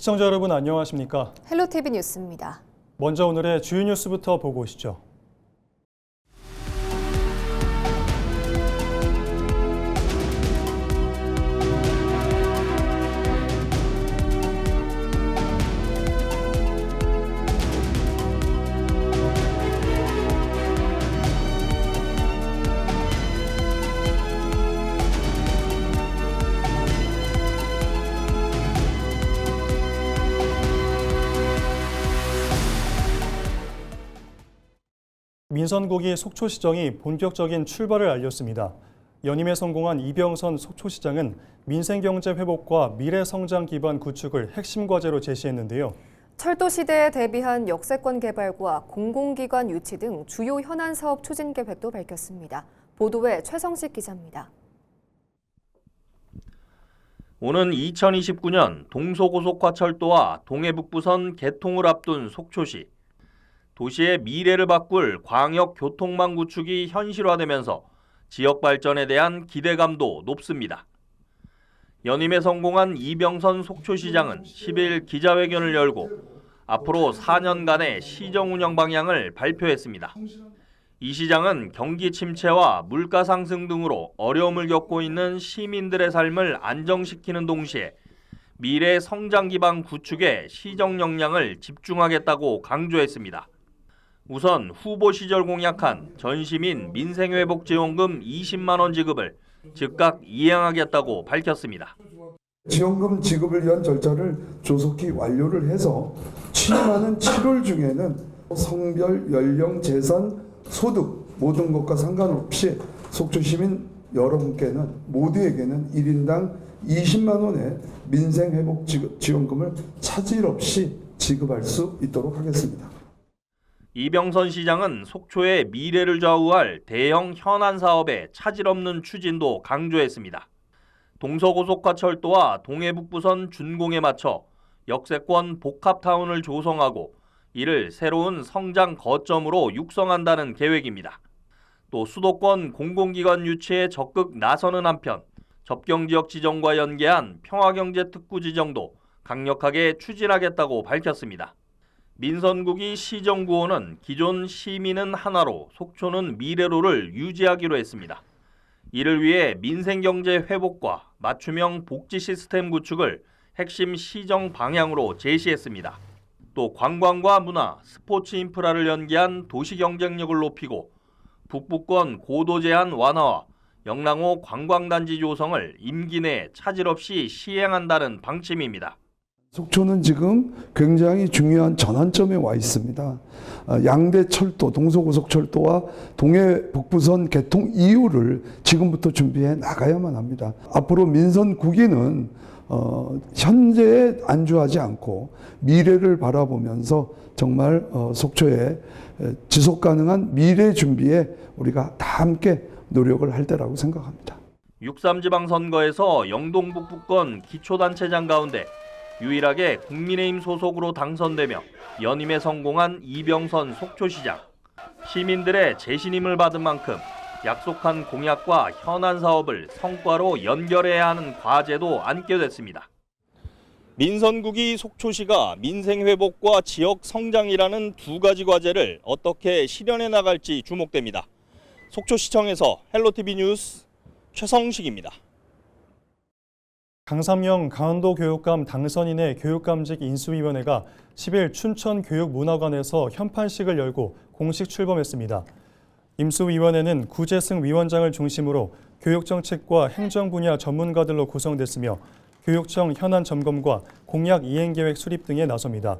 시청자 여러분 안녕하십니까? 헬로티비 뉴스입니다. 먼저 오늘의 주요 뉴스부터 보고 오시죠. 민선국이 속초시정이 본격적인 출발을 알렸습니다. 연임에 성공한 이병선 속초시장은 민생경제 회복과 미래성장 기반 구축을 핵심 과제로 제시했는데요. 철도 시대에 대비한 역세권 개발과 공공기관 유치 등 주요 현안 사업 추진 계획도 밝혔습니다. 보도에 최성식 기자입니다. 오는 2029년 동서고속화철도와 동해북부선 개통을 앞둔 속초시. 도시의 미래를 바꿀 광역교통망 구축이 현실화되면서 지역 발전에 대한 기대감도 높습니다. 연임에 성공한 이병선 속초시장은 10일 기자회견을 열고 앞으로 4년간의 시정 운영 방향을 발표했습니다. 이 시장은 경기 침체와 물가 상승 등으로 어려움을 겪고 있는 시민들의 삶을 안정시키는 동시에 미래 성장 기반 구축에 시정 역량을 집중하겠다고 강조했습니다. 우선 후보 시절 공약한 전시민 민생회복지원금 20만 원 지급을 즉각 이행하겠다고 밝혔습니다. 지원금 지급을 위한 절차를 조속히 완료를 해서 취임하는 7월 중에는 성별, 연령, 재산, 소득 모든 것과 상관없이 속초시민 여러분께는 모두에게는 1인당 20만 원의 민생회복지원금을 차질 없이 지급할 수 있도록 하겠습니다. 이병선 시장은 속초의 미래를 좌우할 대형 현안 사업의 차질 없는 추진도 강조했습니다. 동서고속화철도와 동해북부선 준공에 맞춰 역세권 복합타운을 조성하고 이를 새로운 성장 거점으로 육성한다는 계획입니다. 또 수도권 공공기관 유치에 적극 나서는 한편 접경지역 지정과 연계한 평화경제특구 지정도 강력하게 추진하겠다고 밝혔습니다. 민선국이 시정구호는 기존 시민은 하나로 속초는 미래로를 유지하기로 했습니다. 이를 위해 민생경제 회복과 맞춤형 복지 시스템 구축을 핵심 시정 방향으로 제시했습니다. 또 관광과 문화, 스포츠 인프라를 연계한 도시 경쟁력을 높이고 북부권 고도 제한 완화와 영랑호 관광단지 조성을 임기 내에 차질 없이 시행한다는 방침입니다. 속초는 지금 굉장히 중요한 전환점에 와 있습니다. 양대 철도, 동서고속철도와 동해북부선 개통 이후를 지금부터 준비해 나가야만 합니다. 앞으로 민선국위는 현재에 안주하지 않고 미래를 바라보면서 정말 속초의 지속가능한 미래 준비에 우리가 다 함께 노력을 할 때라고 생각합니다. 6.3 지방선거에서 영동북부권 기초단체장 가운데 유일하게 국민의힘 소속으로 당선되며 연임에 성공한 이병선 속초시장. 시민들의 재신임을 받은 만큼 약속한 공약과 현안 사업을 성과로 연결해야 하는 과제도 안게 됐습니다. 민선국이 속초시가 민생회복과 지역 성장이라는 두 가지 과제를 어떻게 실현해 나갈지 주목됩니다. 속초시청에서 헬로티비 뉴스 최성식입니다. 강삼영 강원도교육감 당선인의 교육감직 인수위원회가 10일 춘천교육문화관에서 현판식을 열고 공식 출범했습니다. 인수위원회는 구재승 위원장을 중심으로 교육정책과 행정 분야 전문가들로 구성됐으며 교육청 현안 점검과 공약 이행계획 수립 등에 나섭니다.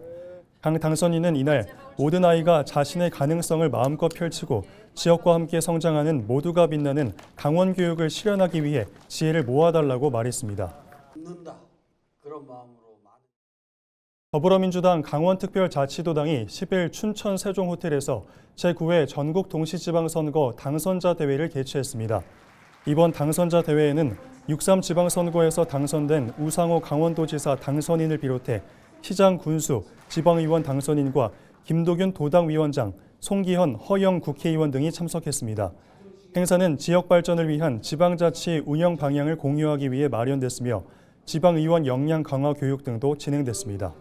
강 당선인은 이날 모든 아이가 자신의 가능성을 마음껏 펼치고 지역과 함께 성장하는 모두가 빛나는 강원교육을 실현하기 위해 지혜를 모아달라고 말했습니다. 그런 마음으로 더불어민주당 강원특별자치도당이 10일 춘천 세종호텔에서 제9회 전국 동시지방선거 당선자 대회를 개최했습니다. 이번 당선자 대회에는 6.3 지방선거에서 당선된 우상호 강원도지사 당선인을 비롯해 시장 군수, 지방의원 당선인과 김도균 도당위원장, 송기현 허영 국회의원 등이 참석했습니다. 행사는 지역 발전을 위한 지방자치 운영 방향을 공유하기 위해 마련됐으며 지방의원 역량 강화 교육 등도 진행됐습니다.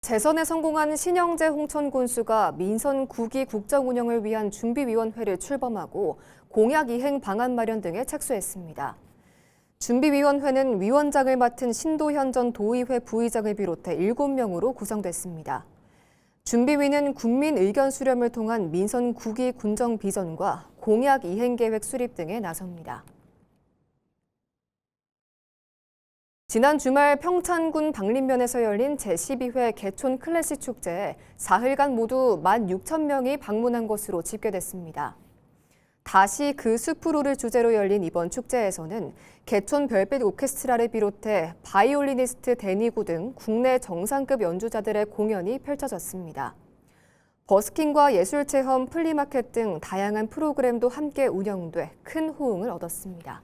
재선에 성공한 신영재 홍천 군수가 민선 9기 국정 운영을 위한 준비위원회를 출범하고 공약 이행 방안 마련 등에 착수했습니다. 준비위원회는 위원장을 맡은 신도현 전 도의회 부의장을 비롯해 7명으로 구성됐습니다. 준비위는 국민 의견 수렴을 통한 민선 9기 군정 비전과 공약 이행 계획 수립 등에 나섭니다. 지난 주말 평창군 박림면에서 열린 제12회 개촌 클래식 축제에 사흘간 모두 16,000명이 방문한 것으로 집계됐습니다. 다시 그 숲으로를 주제로 열린 이번 축제에서는 개촌 별빛 오케스트라를 비롯해 바이올리니스트 데니구 등 국내 정상급 연주자들의 공연이 펼쳐졌습니다. 버스킹과 예술체험, 플리마켓 등 다양한 프로그램도 함께 운영돼 큰 호응을 얻었습니다.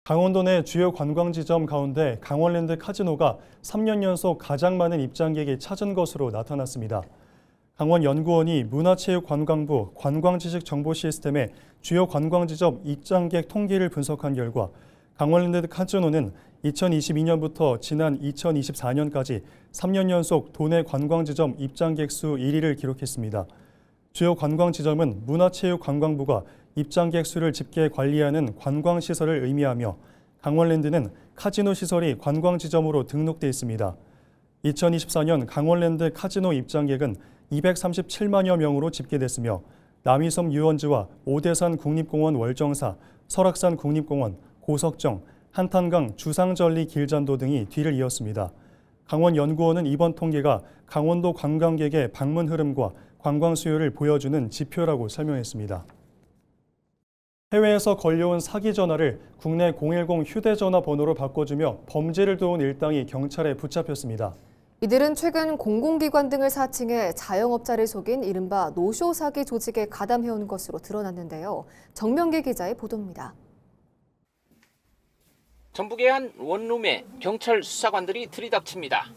강원도 내 주요 관광지점 가운데 강원랜드 카지노가 3년 연속 가장 많은 입장객이 찾은 것으로 나타났습니다. 강원연구원이 문화체육관광부 관광지식정보시스템의 주요 관광지점 입장객 통계를 분석한 결과 강원랜드 카지노는 2022년부터 지난 2024년까지 3년 연속 도내 관광지점 입장객 수 1위를 기록했습니다. 주요 관광지점은 문화체육관광부가 입장객 수를 집계 관리하는 관광시설을 의미하며 강원랜드는 카지노 시설이 관광지점으로 등록돼 있습니다. 2024년 강원랜드 카지노 입장객은 237만여 명으로 집계됐으며 남이섬 유원지와 오대산 국립공원 월정사, 설악산 국립공원, 고석정, 한탄강 주상절리 길잔도 등이 뒤를 이었습니다. 강원연구원은 이번 통계가 강원도 관광객의 방문 흐름과 관광 수요를 보여주는 지표라고 설명했습니다. 해외에서 걸려온 사기 전화를 국내 010 휴대전화 번호로 바꿔주며 범죄를 도운 일당이 경찰에 붙잡혔습니다. 이들은 최근 공공기관 등을 사칭해 자영업자를 속인 이른바 노쇼 사기 조직에 가담해온 것으로 드러났는데요. 정명기 기자의 보도입니다. 전북의 한 원룸에 경찰 수사관들이 들이닥칩니다.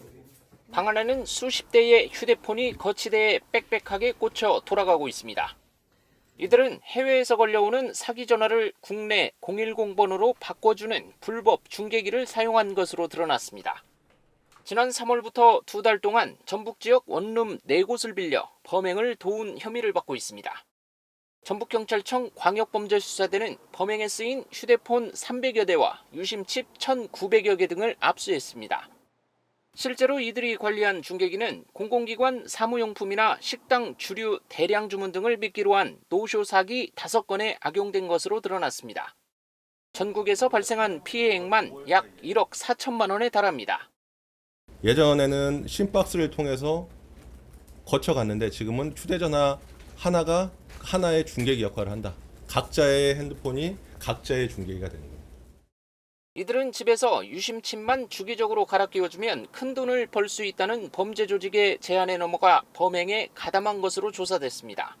방 안에는 수십 대의 휴대폰이 거치대에 빽빽하게 꽂혀 돌아가고 있습니다. 이들은 해외에서 걸려오는 사기 전화를 국내 010 번호로 바꿔주는 불법 중계기를 사용한 것으로 드러났습니다. 지난 3월부터 2달 동안 전북 지역 원룸 4곳을 빌려 범행을 도운 혐의를 받고 있습니다. 전북경찰청 광역범죄수사대는 범행에 쓰인 휴대폰 300여 대와 유심칩 1,900여 개 등을 압수했습니다. 실제로 이들이 관리한 중계기는 공공기관 사무용품이나 식당 주류 대량 주문 등을 미끼로 한 노쇼 사기 5건에 악용된 것으로 드러났습니다. 전국에서 발생한 피해액만 약 1억 4천만 원에 달합니다. 예전에는 심박스를 통해서 거쳐갔는데 지금은 휴대전화 하나가 하나의 중계기 역할을 한다. 각자의 핸드폰이 각자의 중계기가 되는 거예요. 이들은 집에서 유심칩만 주기적으로 갈아 끼워주면 큰 돈을 벌 수 있다는 범죄 조직의 제안에 넘어가 범행에 가담한 것으로 조사됐습니다.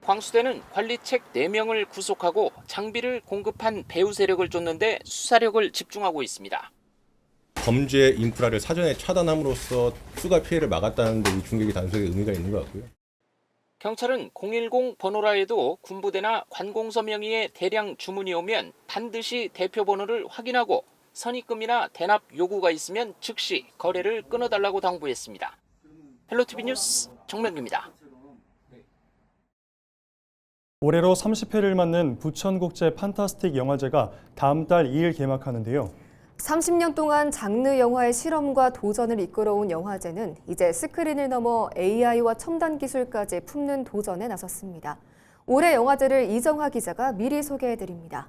광수대는 관리책 4명을 구속하고 장비를 공급한 배후 세력을 쫓는데 수사력을 집중하고 있습니다. 범죄 인프라를 사전에 차단함으로써 추가 피해를 막았다는 데 이 중계기 단속에 의미가 있는 것 같고요. 경찰은 010 번호라 해도 군부대나 관공서 명의의 대량 주문이 오면 반드시 대표 번호를 확인하고 선입금이나 대납 요구가 있으면 즉시 거래를 끊어달라고 당부했습니다. 헬로티비 뉴스 정명기입니다. 올해로 30회를 맞는 부천국제 판타스틱 영화제가 다음 달 2일 개막하는데요. 30년 동안 장르 영화의 실험과 도전을 이끌어온 영화제는 이제 스크린을 넘어 AI와 첨단 기술까지 품는 도전에 나섰습니다. 올해 영화제를 이정하 기자가 미리 소개해드립니다.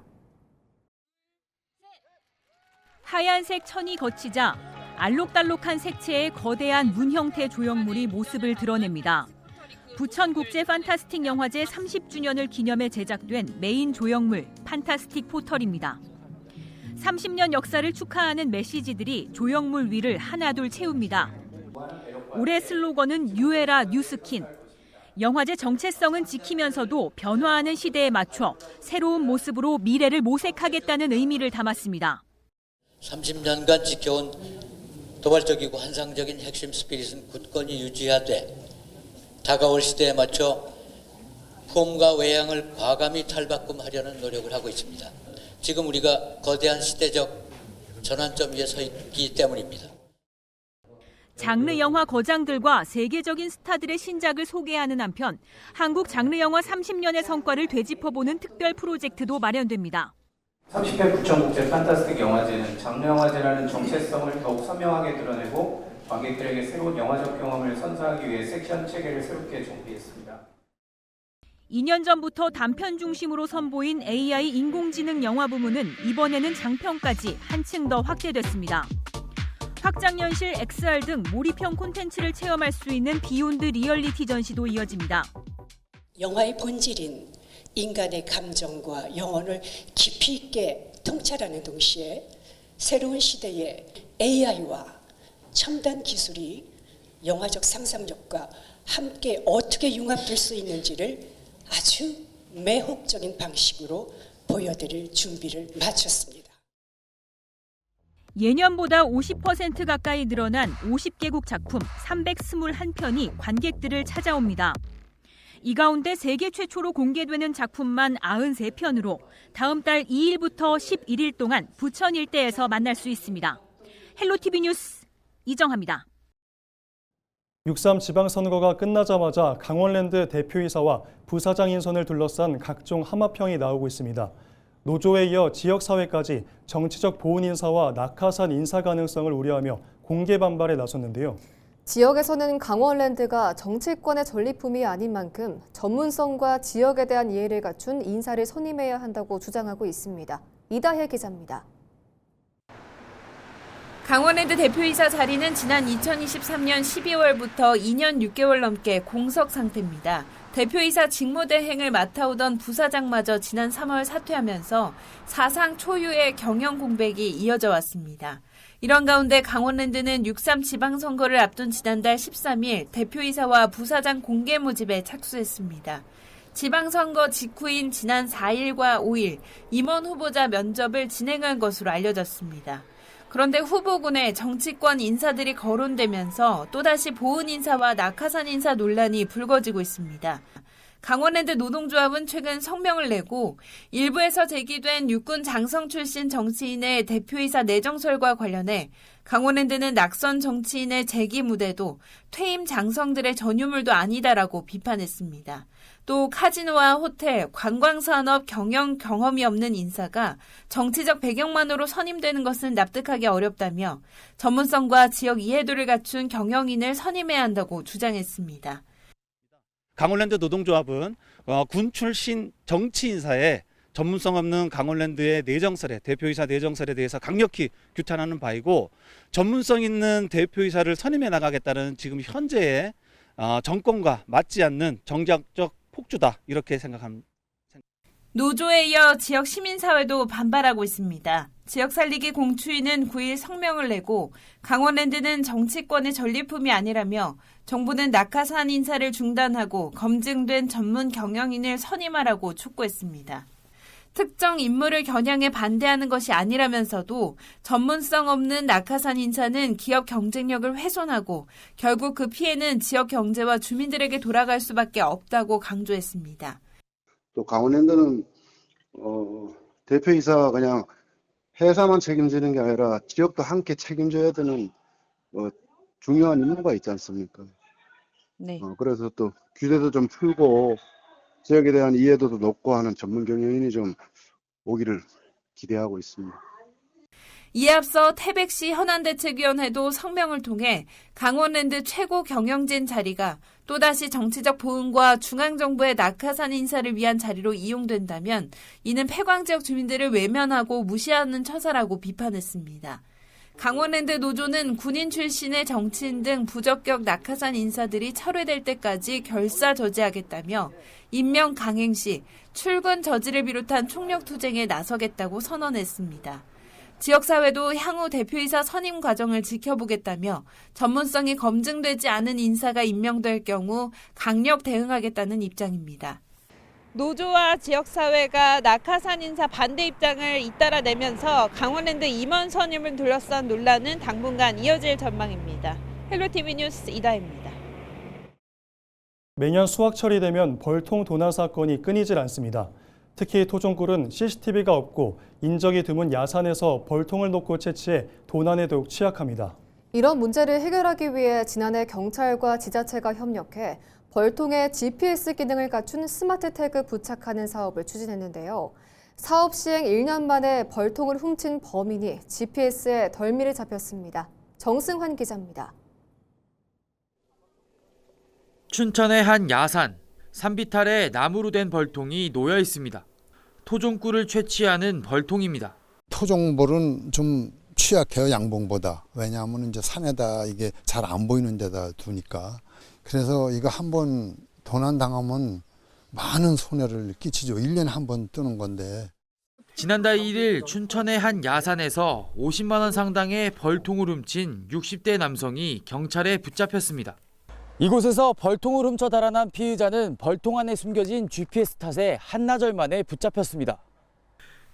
하얀색 천이 거치자 알록달록한 색채의 거대한 문 형태 조형물이 모습을 드러냅니다. 부천국제 판타스틱 영화제 30주년을 기념해 제작된 메인 조형물 판타스틱 포털입니다. 30년 역사를 축하하는 메시지들이 조형물 위를 하나둘 채웁니다. 올해 슬로건은 뉴에라 뉴스킨. 영화제 정체성은 지키면서도 변화하는 시대에 맞춰 새로운 모습으로 미래를 모색하겠다는 의미를 담았습니다. 30년간 지켜온 도발적이고 환상적인 핵심 스피릿은 굳건히 유지하되 다가올 시대에 맞춰 폼과 외양을 과감히 탈바꿈하려는 노력을 하고 있습니다. 지금 우리가 거대한 시대적 전환점 위에 서 있기 때문입니다. 장르 영화 거장들과 세계적인 스타들의 신작을 소개하는 한편 한국 장르 영화 30년의 성과를 되짚어보는 특별 프로젝트도 마련됩니다. 30회 부천국제 판타스틱 영화제는 장르 영화제라는 정체성을 더욱 선명하게 드러내고 관객들에게 새로운 영화적 경험을 선사하기 위해 섹션 체계를 새롭게 정비했습니다. 2년 전부터 단편 중심으로 선보인 AI 인공지능 영화 부문은 이번에는 장편까지 한층 더 확대됐습니다. 확장연실, XR 등 몰입형 콘텐츠를 체험할 수 있는 비욘드 리얼리티 전시도 이어집니다. 영화의 본질인 인간의 감정과 영혼을 깊이 있게 통찰하는 동시에 새로운 시대의 AI와 첨단 기술이 영화적 상상력과 함께 어떻게 융합될 수 있는지를 아주 매혹적인 방식으로 보여드릴 준비를 마쳤습니다. 예년보다 50% 가까이 늘어난 50개국 작품 321편이 관객들을 찾아옵니다. 이 가운데 세계 최초로 공개되는 작품만 93편으로 다음 달 2일부터 11일 동안 부천 일대에서 만날 수 있습니다. 헬로티비 뉴스 이정합니다. 6.3 지방선거가 끝나자마자 강원랜드 대표이사와 부사장 인선을 둘러싼 각종 함합평이 나오고 있습니다. 노조에 이어 지역사회까지 정치적 보훈 인사와 낙하산 인사 가능성을 우려하며 공개 반발에 나섰는데요. 지역에서는 강원랜드가 정치권의 전리품이 아닌 만큼 전문성과 지역에 대한 이해를 갖춘 인사를 선임해야 한다고 주장하고 있습니다. 이다혜 기자입니다. 강원랜드 대표이사 자리는 지난 2023년 12월부터 2년 6개월 넘게 공석 상태입니다. 대표이사 직무대행을 맡아오던 부사장마저 지난 3월 사퇴하면서 사상 초유의 경영 공백이 이어져 왔습니다. 이런 가운데 강원랜드는 6.3 지방선거를 앞둔 지난달 13일 대표이사와 부사장 공개 모집에 착수했습니다. 지방선거 직후인 지난 4일과 5일 임원 후보자 면접을 진행한 것으로 알려졌습니다. 그런데 후보군에 정치권 인사들이 거론되면서 또다시 보훈 인사와 낙하산 인사 논란이 불거지고 있습니다. 강원랜드 노동조합은 최근 성명을 내고 일부에서 제기된 육군 장성 출신 정치인의 대표이사 내정설과 관련해 강원랜드는 낙선 정치인의 재기 무대도 퇴임 장성들의 전유물도 아니다라고 비판했습니다. 또 카지노와 호텔, 관광산업 경영 경험이 없는 인사가 정치적 배경만으로 선임되는 것은 납득하기 어렵다며 전문성과 지역 이해도를 갖춘 경영인을 선임해야 한다고 주장했습니다. 강원랜드 노동조합은 군 출신 정치 인사의 전문성 없는 강원랜드의 내정설에 대표이사 내정설에 대해서 강력히 규탄하는 바이고 전문성 있는 대표이사를 선임해 나가겠다는 지금 현재의 정권과 맞지 않는 정략적 폭주다 이렇게 생각합니다. 노조에 이어 지역 시민사회도 반발하고 있습니다. 지역살리기 공추위는 9일 성명을 내고 강원랜드는 정치권의 전리품이 아니라며 정부는 낙하산 인사를 중단하고 검증된 전문 경영인을 선임하라고 촉구했습니다. 특정 인물을 겨냥해 반대하는 것이 아니라면서도 전문성 없는 낙하산 인사는 기업 경쟁력을 훼손하고 결국 그 피해는 지역 경제와 주민들에게 돌아갈 수밖에 없다고 강조했습니다. 또 강원랜드는 대표이사가 그냥 회사만 책임지는 게 아니라 지역도 함께 책임져야 되는 중요한 임무가 있지 않습니까? 네. 그래서 또 규제도 좀 풀고 지역에 대한 이해도도 높고 하는 전문 경영인이 좀 오기를 기대하고 있습니다. 이에 앞서 태백시 현안대책위원회도 성명을 통해 강원랜드 최고 경영진 자리가 또다시 정치적 보훈과 중앙정부의 낙하산 인사를 위한 자리로 이용된다면 이는 폐광지역 주민들을 외면하고 무시하는 처사라고 비판했습니다. 강원랜드 노조는 군인 출신의 정치인 등 부적격 낙하산 인사들이 철회될 때까지 결사 저지하겠다며 임명 강행 시 출근 저지를 비롯한 총력투쟁에 나서겠다고 선언했습니다. 지역사회도 향후 대표이사 선임 과정을 지켜보겠다며 전문성이 검증되지 않은 인사가 임명될 경우 강력 대응하겠다는 입장입니다. 노조와 지역사회가 낙하산 인사 반대 입장을 잇따라 내면서 강원랜드 임원 선임을 둘러싼 논란은 당분간 이어질 전망입니다. 헬로티비 뉴스 이다혜입니다. 매년 수확철이 되면 벌통 도난 사건이 끊이질 않습니다. 특히 토종꿀은 CCTV가 없고 인적이 드문 야산에서 벌통을 놓고 채취해 도난에 더욱 취약합니다. 이런 문제를 해결하기 위해 지난해 경찰과 지자체가 협력해 벌통에 GPS 기능을 갖춘 스마트 태그 부착하는 사업을 추진했는데요. 사업 시행 1년 만에 벌통을 훔친 범인이 GPS에 덜미를 잡혔습니다. 정승환 기자입니다. 춘천의 한 야산, 산비탈에 나무로 된 벌통이 놓여 있습니다. 토종꿀을 채취하는 벌통입니다. 토종벌은 좀 취약해요, 양봉보다. 왜냐하면 이제 산에다 이게 잘 안 보이는 데다 두니까. 그래서 이거 한번 도난 당하면 많은 손해를 끼치죠. 1년에 한 번 뜨는 건데. 지난달 1일 춘천의 한 야산에서 50만 원 상당의 벌통을 훔친 60대 남성이 경찰에 붙잡혔습니다. 이곳에서 벌통을 훔쳐 달아난 피의자는 벌통 안에 숨겨진 GPS 탓에 한나절 만에 붙잡혔습니다.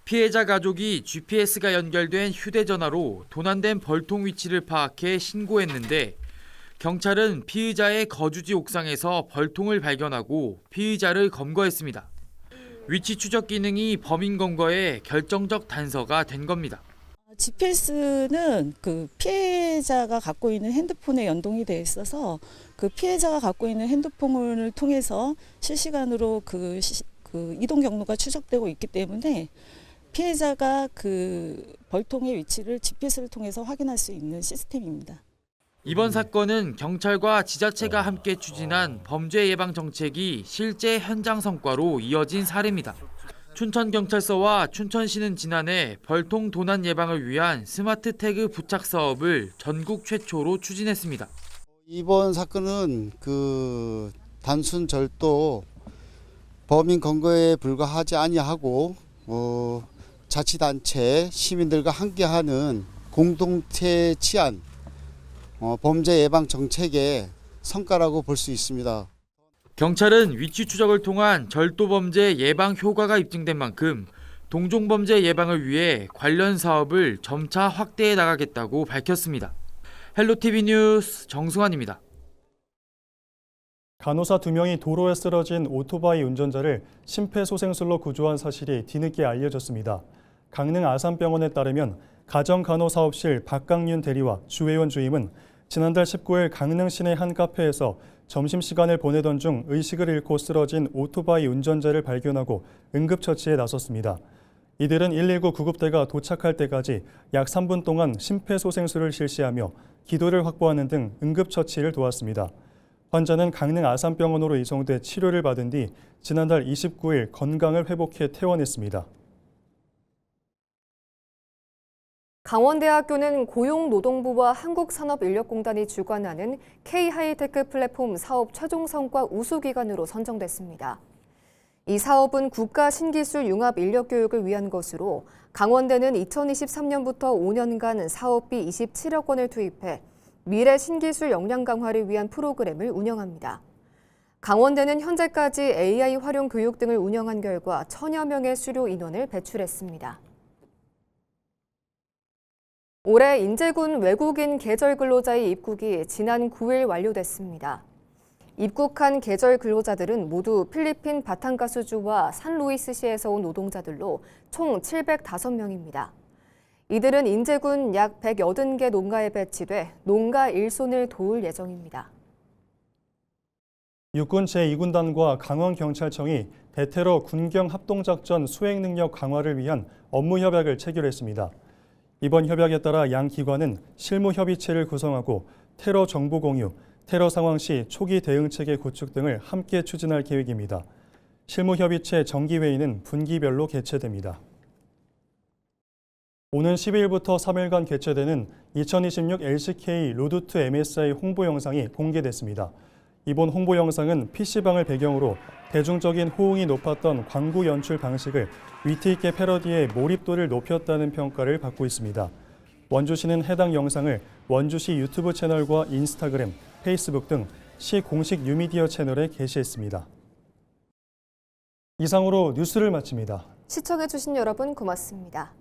피해자 가족이 GPS가 연결된 휴대전화로 도난된 벌통 위치를 파악해 신고했는데 경찰은 피의자의 거주지 옥상에서 벌통을 발견하고 피의자를 검거했습니다. 위치 추적 기능이 범인 검거에 결정적 단서가 된 겁니다. GPS는 그 피해자가 갖고 있는 핸드폰에 연동이 돼 있어서 그 피해자가 갖고 있는 핸드폰을 통해서 실시간으로 그 이동 경로가 추적되고 있기 때문에 피해자가 그 벌통의 위치를 GPS를 통해서 확인할 수 있는 시스템입니다. 이번 사건은 경찰과 지자체가 함께 추진한 범죄 예방 정책이 실제 현장 성과로 이어진 사례입니다. 춘천경찰서와 춘천시는 지난해 벌통 도난 예방을 위한 스마트 태그 부착 사업을 전국 최초로 추진했습니다. 이번 사건은 그 단순 절도 범인 검거에 불과하지 아니하고 자치단체 시민들과 함께하는 공동체 치안 범죄 예방 정책의 성과라고 볼 수 있습니다. 경찰은 위치 추적을 통한 절도 범죄 예방 효과가 입증된 만큼 동종 범죄 예방을 위해 관련 사업을 점차 확대해 나가겠다고 밝혔습니다. 헬로티비 뉴스 정승환입니다. 간호사 2명이 도로에 쓰러진 오토바이 운전자를 심폐소생술로 구조한 사실이 뒤늦게 알려졌습니다. 강릉 아산병원에 따르면 가정간호사업실 박강윤 대리와 주혜원 주임은 지난달 19일 강릉 시내 한 카페에서 점심시간을 보내던 중 의식을 잃고 쓰러진 오토바이 운전자를 발견하고 응급처치에 나섰습니다. 이들은 119 구급대가 도착할 때까지 약 3분 동안 심폐소생술을 실시하며 기도를 확보하는 등 응급처치를 도왔습니다. 환자는 강릉 아산병원으로 이송돼 치료를 받은 뒤 지난달 29일 건강을 회복해 퇴원했습니다. 강원대학교는 고용노동부와 한국산업인력공단이 주관하는 K-하이테크 플랫폼 사업 최종 성과 우수기관으로 선정됐습니다. 이 사업은 국가 신기술 융합 인력 교육을 위한 것으로 강원대는 2023년부터 5년간 사업비 27억 원을 투입해 미래 신기술 역량 강화를 위한 프로그램을 운영합니다. 강원대는 현재까지 AI 활용 교육 등을 운영한 결과 1000여 명의 수료 인원을 배출했습니다. 올해 인제군 외국인 계절 근로자의 입국이 지난 9일 완료됐습니다. 입국한 계절 근로자들은 모두 필리핀 바탕가스주와 산루이스시에서 온 노동자들로 총 705명입니다. 이들은 인제군 약 180개 농가에 배치돼 농가 일손을 도울 예정입니다. 육군 제2군단과 강원경찰청이 대테러 군경 합동작전 수행 능력 강화를 위한 업무 협약을 체결했습니다. 이번 협약에 따라 양 기관은 실무 협의체를 구성하고 테러 정보 공유, 테러 상황 시 초기 대응 체계 구축 등을 함께 추진할 계획입니다. 실무 협의체 정기회의는 분기별로 개최됩니다. 오는 12일부터 3일간 개최되는 2026 LCK 로드 투 MSI 홍보 영상이 공개됐습니다. 이번 홍보 영상은 PC방을 배경으로 대중적인 호응이 높았던 광고 연출 방식을 위트 있게 패러디해 몰입도를 높였다는 평가를 받고 있습니다. 원주시는 해당 영상을 원주시 유튜브 채널과 인스타그램, 페이스북 등 시 공식 뉴미디어 채널에 게시했습니다. 이상으로 뉴스를 마칩니다. 시청해주신 여러분 고맙습니다.